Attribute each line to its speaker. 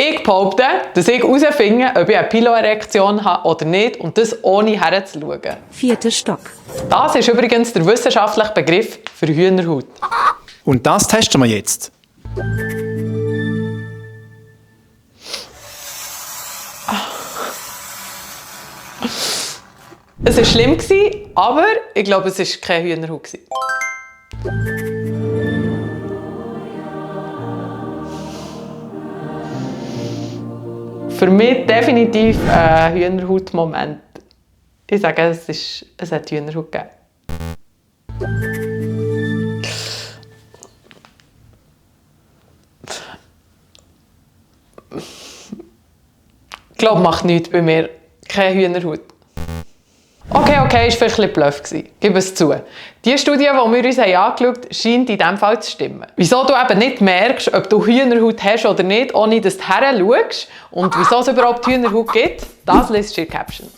Speaker 1: Ich behaupte, dass ich herausfinde, ob ich eine Piloerektion habe oder nicht und das ohne herzuschauen.
Speaker 2: 4. Stock.
Speaker 1: Das ist übrigens der wissenschaftliche Begriff für Hühnerhaut.
Speaker 3: Und das testen wir jetzt.
Speaker 1: Es war schlimm, aber ich glaube, es war keine Hühnerhaut. Für mich definitiv ein Hühnerhaut-Moment. Ich sage, es hat Hühnerhaut gegeben. Ich glaube, macht nichts bei mir. Keine Hühnerhaut. Okay, ist vielleicht ein bisschen Bluff gewesen. Gib es zu. Die Studie, die wir uns angeschaut haben, scheint in diesem Fall zu stimmen. Wieso du eben nicht merkst, ob du Hühnerhaut hast oder nicht, ohne dass du hinschaust und wieso es überhaupt Hühnerhaut gibt, das liest du in der Caption.